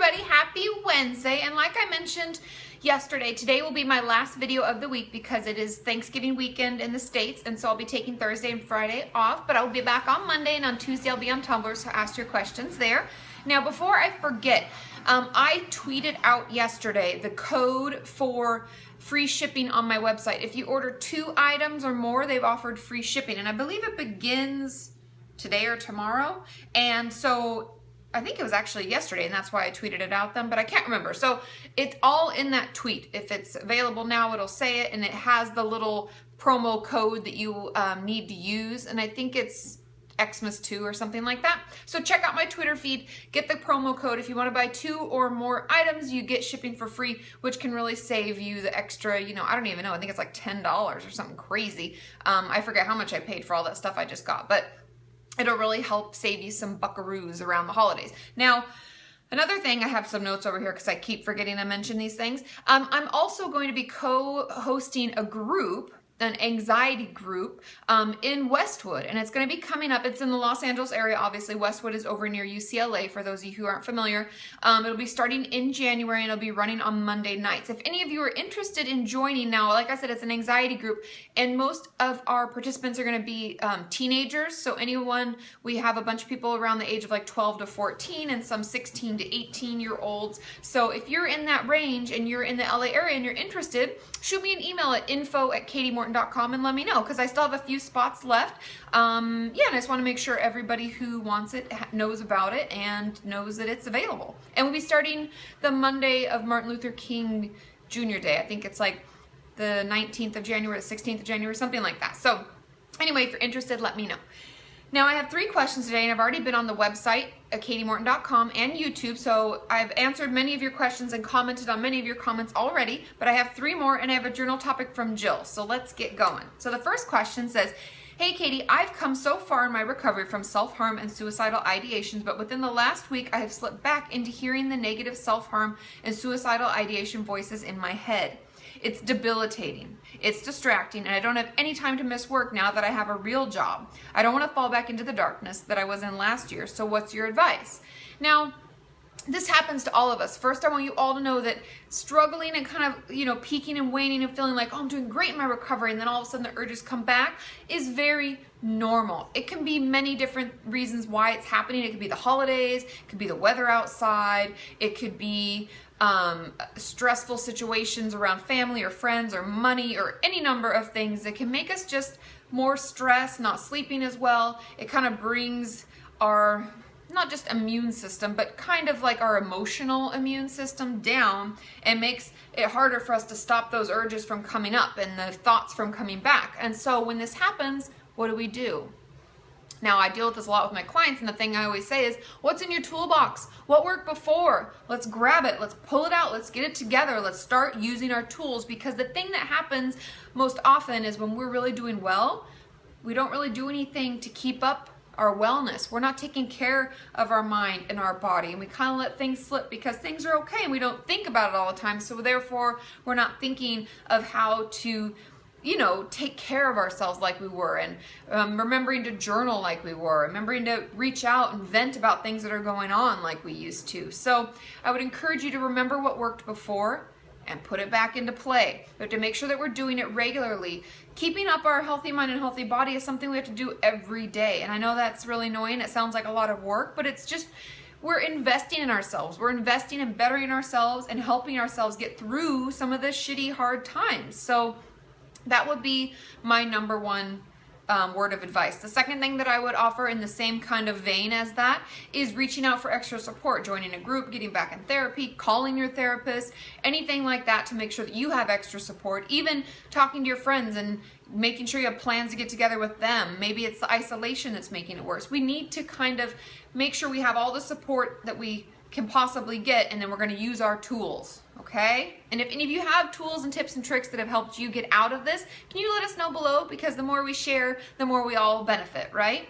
everybody, happy Wednesday. And like I mentioned yesterday, today will be my last video of the week because it is Thanksgiving weekend in the States, and so I'll be taking Thursday and Friday off, but I'll be back on Monday, and on Tuesday I'll be on Tumblr, so ask your questions there. Now before I forget, I tweeted out yesterday the code for free shipping on my website. If you order 2 items or more, they've offered free shipping, and I believe it begins today or tomorrow, and so I think it was actually yesterday, and that's why I tweeted it out then, but I can't remember. So it's all in that tweet. If it's available now, it'll say it, and it has the little promo code that you need to use, and I think it's Xmas2 or something like that. So check out my Twitter feed, get the promo code. If you want to buy 2 or more items, you get shipping for free, which can really save you the extra, I don't even know, I think it's like $10 or something crazy. I forget how much I paid for all that stuff I just got, but it'll really help save you some buckaroos around the holidays. Now, another thing, I have some notes over here because I keep forgetting to mention these things. I'm also going to be co-hosting a group, an anxiety group in Westwood, and it's going to be coming up. It's in the Los Angeles area, obviously. Westwood is over near UCLA, for those of you who aren't familiar. It'll be starting in January, and it'll be running on Monday nights. If any of you are interested in joining now, like I said, it's an anxiety group, and most of our participants are going to be teenagers. So we have a bunch of people around the age of like 12 to 14 and some 16 to 18-year-olds. So if you're in that range and you're in the LA area and you're interested, shoot me an email at info@katiemorton.com and let me know, because I still have a few spots left. And I just want to make sure everybody who wants it knows about it and knows that it's available. And we'll be starting the Monday of Martin Luther King Jr. Day. I think it's like the 19th of January, the 16th of January, something like that. So anyway, if you're interested, let me know. Now, I have 3 questions today, and I've already been on the website at katiemorton.com and YouTube, so I've answered many of your questions and commented on many of your comments already, but I have 3 more, and I have a journal topic from Jill, so let's get going. So the first question says, "Hey Katie, I've come so far in my recovery from self-harm and suicidal ideations, but within the last week I have slipped back into hearing the negative self-harm and suicidal ideation voices in my head. It's debilitating, it's distracting, and I don't have any time to miss work now that I have a real job. I don't want to fall back into the darkness that I was in last year, so what's your advice?" Now, this happens to all of us. First, I want you all to know that struggling and kind of, peaking and waning and feeling like, oh, I'm doing great in my recovery, and then all of a sudden the urges come back is very normal. It can be many different reasons why it's happening. It could be the holidays, it could be the weather outside, it could be stressful situations around family or friends or money or any number of things that can make us just more stressed, not sleeping as well. It kind of brings our, not just immune system, but kind of like our emotional immune system down, and makes it harder for us to stop those urges from coming up and the thoughts from coming back. And so when this happens, what do? Now, I deal with this a lot with my clients, and the thing I always say is, what's in your toolbox? What worked before? Let's grab it. Let's pull it out. Let's get it together. Let's start using our tools, because the thing that happens most often is when we're really doing well, we don't really do anything to keep up our wellness. We're not taking care of our mind and our body, and we kind of let things slip because things are okay and we don't think about it all the time. So therefore, we're not thinking of how to take care of ourselves like we were, and remembering to journal like we were, remembering to reach out and vent about things that are going on like we used to. So I would encourage you to remember what worked before and put it back into play. We have to make sure that we're doing it regularly. Keeping up our healthy mind and healthy body is something we have to do every day. And I know that's really annoying. It sounds like a lot of work, but it's just, we're investing in ourselves. We're investing in bettering ourselves and helping ourselves get through some of the shitty, hard times. So that would be my number one word of advice. The second thing that I would offer in the same kind of vein as that is reaching out for extra support, joining a group, getting back in therapy, calling your therapist, anything like that to make sure that you have extra support, even talking to your friends and making sure you have plans to get together with them. Maybe it's the isolation that's making it worse. We need to kind of make sure we have all the support that we can possibly get, and then we're going to use our tools, okay? And if any of you have tools and tips and tricks that have helped you get out of this, can you let us know below? Because the more we share, the more we all benefit, right?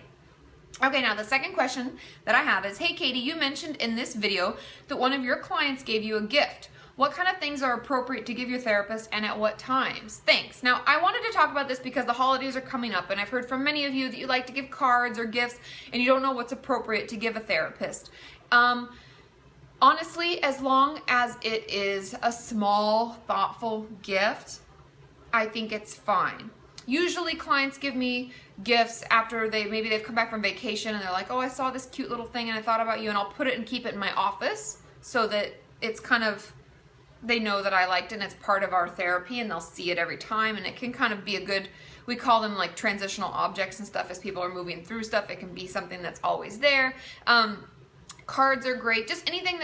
Okay, now the second question that I have is, "Hey Katie, you mentioned in this video that one of your clients gave you a gift. What kind of things are appropriate to give your therapist, and at what times? Thanks." Now, I wanted to talk about this because the holidays are coming up, and I've heard from many of you that you like to give cards or gifts and you don't know what's appropriate to give a therapist. Honestly, as long as it is a small, thoughtful gift, I think it's fine. Usually clients give me gifts after maybe they've come back from vacation and they're like, oh, I saw this cute little thing and I thought about you, and I'll put it and keep it in my office so that it's kind of, they know that I liked it and it's part of our therapy, and they'll see it every time, and it can kind of be a good, we call them like transitional objects and stuff. As people are moving through stuff, it can be something that's always there. Cards are great. Just anything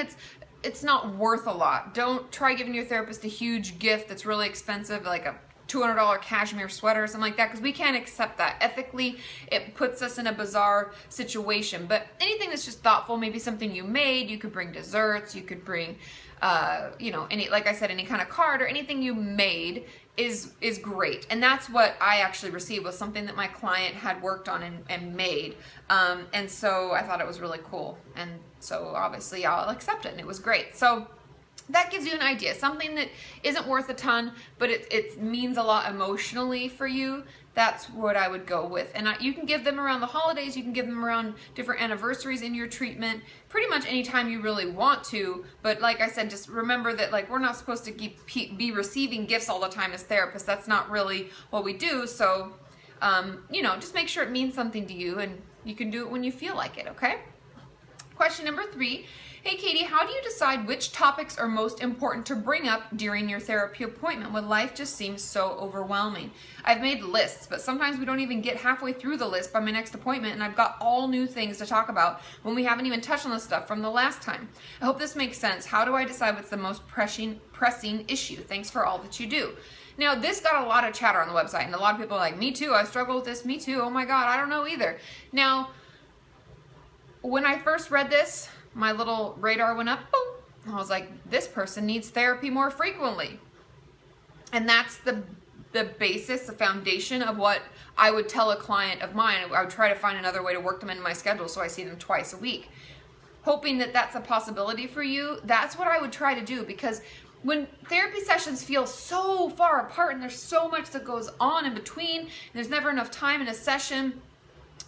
it's not worth a lot. Don't try giving your therapist a huge gift that's really expensive, like a $200 cashmere sweater or something like that, because we can't accept that. Ethically, it puts us in a bizarre situation. But anything that's just thoughtful, maybe something you made, you could bring desserts, you could bring, you know, like I said, any kind of card or anything you made is great. And that's what I actually received, was something that my client had worked on and made. And so I thought it was really cool. And so obviously I'll accept it, and it was great. So that gives you an idea. Something that isn't worth a ton, but it means a lot emotionally for you. That's what I would go with. And you can give them around the holidays. You can give them around different anniversaries in your treatment. Pretty much anytime you really want to. But like I said, just remember that like we're not supposed to be receiving gifts all the time as therapists. That's not really what we do. So, you know, just make sure it means something to you, and you can do it when you feel like it, okay? Question number 3. Hey Katie, how do you decide which topics are most important to bring up during your therapy appointment when life just seems so overwhelming? I've made lists, but sometimes we don't even get halfway through the list by my next appointment, and I've got all new things to talk about when we haven't even touched on the stuff from the last time. I hope this makes sense. How do I decide what's the most pressing issue? Thanks for all that you do. Now, this got a lot of chatter on the website, and a lot of people are like, me too, I struggle with this, me too, oh my God, I don't know either. Now, when I first read this, my little radar went up, boom. I was like, this person needs therapy more frequently. And that's the basis, the foundation of what I would tell a client of mine. I would try to find another way to work them into my schedule so I see them twice a week. Hoping that that's a possibility for you, that's what I would try to do, because when therapy sessions feel so far apart and there's so much that goes on in between, and there's never enough time in a session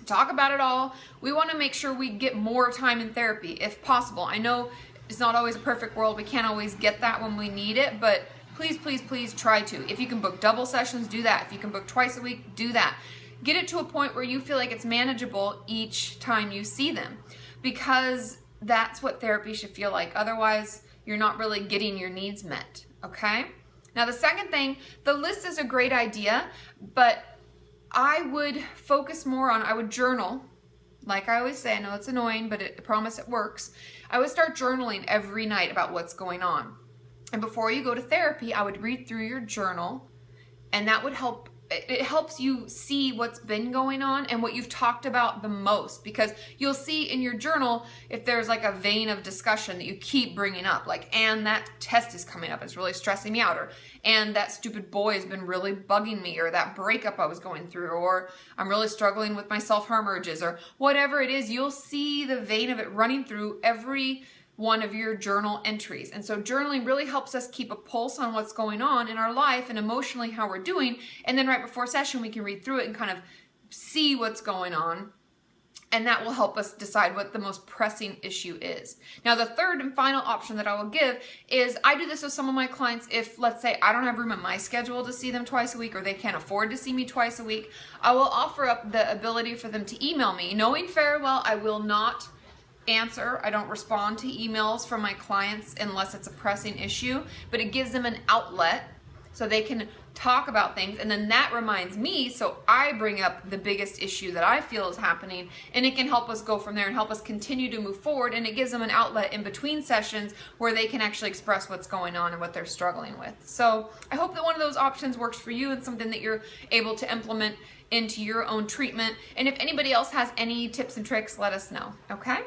talk about it all, we want to make sure we get more time in therapy if possible. I know it's not always a perfect world. We can't always get that when we need it, but please, please, please try to. If you can book double sessions, do that. If you can book twice a week, do that. Get it to a point where you feel like it's manageable each time you see them, because that's what therapy should feel like. Otherwise, you're not really getting your needs met, okay? Now, the second thing, the list is a great idea, but I would focus more on, I would journal. Like I always say, I know it's annoying, but I promise it works. I would start journaling every night about what's going on. And before you go to therapy, I would read through your journal, and that would help. It helps you see what's been going on and what you've talked about the most, because you'll see in your journal if there's like a vein of discussion that you keep bringing up, like, and that test is coming up, it's really stressing me out, or and that stupid boy has been really bugging me, or that breakup I was going through, or I'm really struggling with my self-harm urges, or whatever it is. You'll see the vein of it running through every one of your journal entries. And so journaling really helps us keep a pulse on what's going on in our life and emotionally how we're doing. And then right before session, we can read through it and kind of see what's going on. And that will help us decide what the most pressing issue is. Now, the third and final option that I will give is, I do this with some of my clients. If, let's say, I don't have room in my schedule to see them twice a week, or they can't afford to see me twice a week, I will offer up the ability for them to email me, knowing very well I will not answer. I don't respond to emails from my clients unless it's a pressing issue, but it gives them an outlet so they can talk about things, and then that reminds me, so I bring up the biggest issue that I feel is happening, and it can help us go from there and help us continue to move forward, and it gives them an outlet in between sessions where they can actually express what's going on and what they're struggling with. So I hope that one of those options works for you and something that you're able to implement into your own treatment. And if anybody else has any tips and tricks, let us know, okay?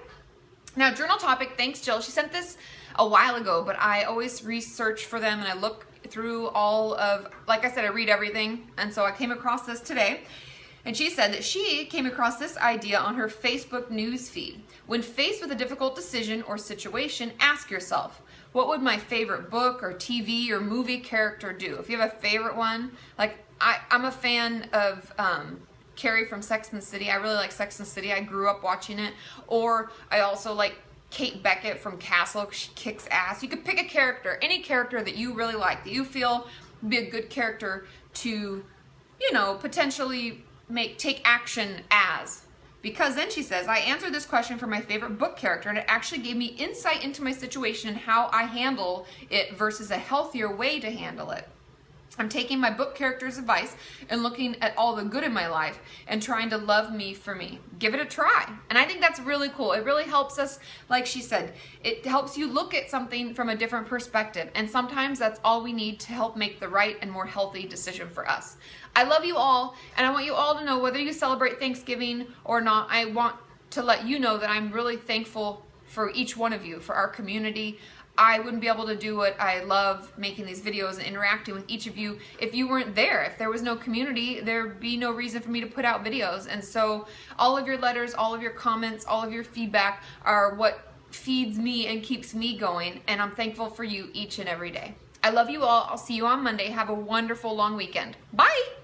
Now, journal topic, thanks Jill. She sent this a while ago, but I always research for them and I look through all of, like I said, I read everything. And so I came across this today. And she said that she came across this idea on her Facebook news feed. When faced with a difficult decision or situation, ask yourself, what would my favorite book or TV or movie character do? If you have a favorite one, like I'm a fan of Carrie from Sex and the City. I really like Sex and the City. I grew up watching it. Or I also like Kate Beckett from Castle, she kicks ass. You could pick a character, any character that you really like, that you feel would be a good character to, you know, potentially take action as. Because then she says, I answered this question for my favorite book character, and it actually gave me insight into my situation and how I handle it versus a healthier way to handle it. I'm taking my book character's advice and looking at all the good in my life and trying to love me for me. Give it a try. And I think that's really cool. It really helps us, like she said, it helps you look at something from a different perspective. And sometimes that's all we need to help make the right and more healthy decision for us. I love you all, and I want you all to know, whether you celebrate Thanksgiving or not, I want to let you know that I'm really thankful for each one of you, for our community. I wouldn't be able to do what I love, making these videos and interacting with each of you, if you weren't there. If there was no community, there'd be no reason for me to put out videos. And so all of your letters, all of your comments, all of your feedback are what feeds me and keeps me going. And I'm thankful for you each and every day. I love you all. I'll see you on Monday. Have a wonderful long weekend. Bye.